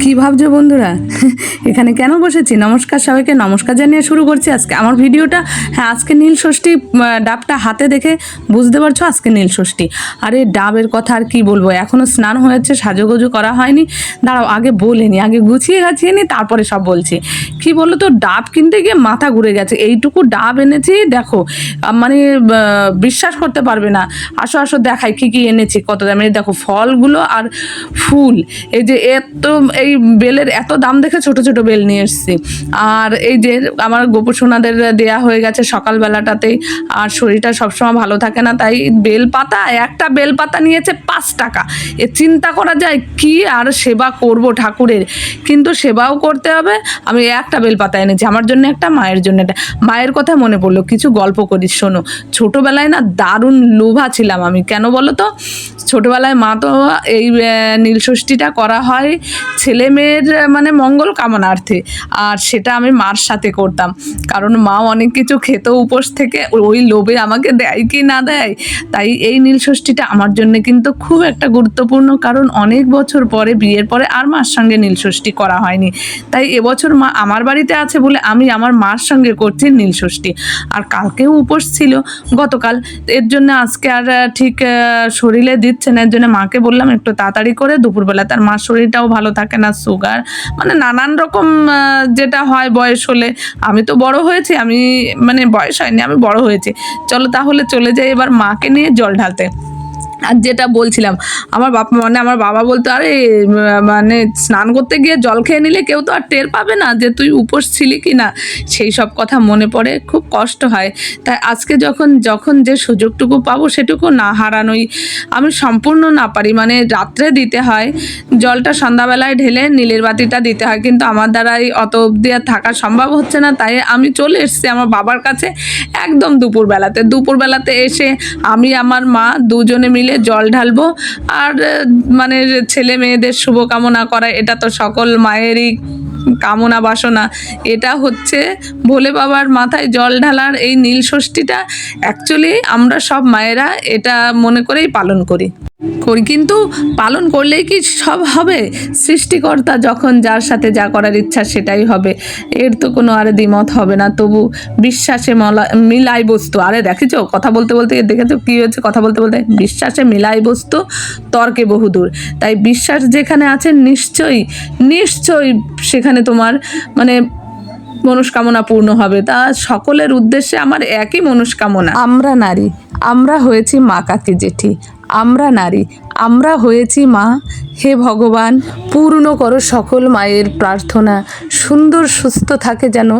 কি ভাবছো বন্ধুরা? এখানে কেন বসেছি? নমস্কার সবাইকে, নমস্কার জানিয়ে শুরু করছি আজকে আমার ভিডিওটা। হ্যাঁ, আজকে নীল ষষ্ঠী। ডাবটা হাতে দেখে বুঝতে পারছো আজকে নীল ষষ্ঠী। আরে ডাবের কথা আর কি বলবো, এখনও স্নান হয়েছে, সাজুগুজু করা হয়নি। দাঁড়াও, আগে বলিনি, আগে গুছিয়ে গাছিয়ে নি, তারপরে সব বলছি। কি বলো তো, ডাব কিনতে গিয়ে মাথা ঘুরে গেছে। এইটুকু ডাব এনেছি, দেখো মানে বিশ্বাস করতে পারবে না। আসো আসো দেখাই কি কি এনেছি, কত দামের। দেখো ফলগুলো আর ফুল, এই যে এত এই বেলের এত দাম দেখে ছোট ছোট বেল নিয়ে এসেছি। আর এই যে আমার গোপুসোনাদের দেয়া হয়ে গেছে সকালবেলাটাতেই। আর শরীরটা সবসময় ভালো থাকে না, তাই বেলপাতা, একটা বেলপাতা নিয়েছে 5 টাকা। এ চিন্তা করা যায় কি আর সেবা করব ঠাকুরের, কিন্তু সেবাও করতে হবে। আমি একটা বেলপাতা এনেছি, আমার জন্য একটা, মায়ের জন্য একটা। মায়ের কথা মনে পড়লো, কিছু গল্প করি শোনো। ছোটোবেলায় না দারুণ লোভা ছিলাম আমি, কেন বলো তো? ছোটোবেলায় মা তো এই নীলষষ্ঠীটা করা হয় ছেলে মেয়ের মানে মঙ্গল কামনার্থে, আর সেটা আমি মার সাথে করতাম, কারণ মা অনেক কিছু খেত উপোস থেকে, ওই লোভে আমাকে দেয় কি না দেয়। তাই এই নীলষষ্ঠীটা আমার জন্য কিন্তু খুব একটা গুরুত্বপূর্ণ, কারণ অনেক বছর পরে, বিয়ের পরে আর মার সঙ্গে নীলষষ্ঠী করা হয়নি। তাই এবছর মা আমার বাড়িতে আছে বলে আমি আমার মার সঙ্গে করছি নীলষষ্ঠী। আর কালকেও উপোস ছিল, গতকাল। এর জন্য আজকে আর ঠিক শরীরে দিচ্ছে না, এর জন্য মাকে বললাম একটু তাড়াতাড়ি করে দুপুরবেলা। তার মার শরীরটাও ভালো থাকে না, সুগার, মানে নানান রকম যেটা হয় বয়স হলে। আমি তো বড় হয়েছি, আমি মানে বয়স হয়নি, আমি বড় হয়েছি। চলো তাহলে চলে যাই এবার মাকে নিয়ে জল ঢালতে। আর যেটা বলছিলাম, আমার আমার বাবা বলতো, আরে মানে স্নান করতে গিয়ে জল খেয়ে নিলে কেউ তো আর টের পাবে না যে তুই উপোস ছিলি কি না। সেই সব কথা মনে পড়ে, খুব কষ্ট হয়। তাই আজকে যখন যে সুযোগটুকু পাবো সেটুকু না হারানোই। আমি সম্পূর্ণ না পারি, মানে রাত্রে দিতে হয় জলটা, সন্ধ্যাবেলায় ঢেলে নীলের বাতিটা দিতে হয়, কিন্তু আমার দ্বারাই অত অবধি আর থাকা সম্ভব হচ্ছে না। তাই আমি চলে এসেছি আমার বাবার কাছে একদম দুপুরবেলাতে এসে আমি আমার মা দুজনে মিলে জল ঢালবো। আর মানে ছেলে মেয়েদের শুভকামনা করা, এটা তো সকল মায়েরই কামনা বাসনা। এটা হচ্ছে ভোলে বাবার মাথায় জল ঢালার এই নীল ষষ্ঠীটা। অ্যাকচুয়ালি আমরা সব মায়েরা এটা মনে করেই পালন করি, কিন্তু পালন করলেই কি সব হবে? সৃষ্টিকর্তা যখন যার সাথে যা করার ইচ্ছা সেটাই হবে, এর তো কোনো আর দ্বিমত হবে না। তবু বিশ্বাসে মিলাই বস্তু, আরে দেখেছো কথা বলতে বলতে দেখেছো কী হয়েছে, কথা বলতে বলতে বিশ্বাসে মিলাই বস্তু তর্কে বহুদূর। তাই বিশ্বাস যেখানে আছে নিশ্চয়ই সেখানে তোমার মানে মনস্কামনা পূর্ণ হবে। তা সকলের উদ্দেশ্যে আমার একই মনস্কামনা। আমরা নারী, আমরা হয়েছি মা কাকি জেঠি, আমরা নারী, আমরা হয়েছি মা। হে ভগবান, পূর্ণ করো সকল মায়ের প্রার্থনা, সুন্দর সুস্থ থাকে যেন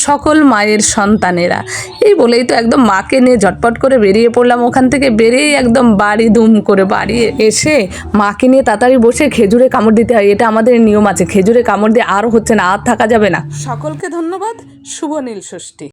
সকল মায়ের সন্তানেরা। এই বলেই তো একদম মাকে নিয়ে ঝটপট করে বেরিয়ে পড়লাম। ওখান থেকে বেরিয়েই একদম বাড়ি ধুম করে বাড়ি এসে মাকে নিয়ে তাড়াতাড়ি বসে খেজুরে কামড় দিতে হয়, এটা আমাদের নিয়ম আছে। খেজুরে কামড় দিয়ে আর হচ্ছে না, আর থাকা যাবে না। সকলকে ধন্যবাদ। শুভ নীল ষষ্ঠী।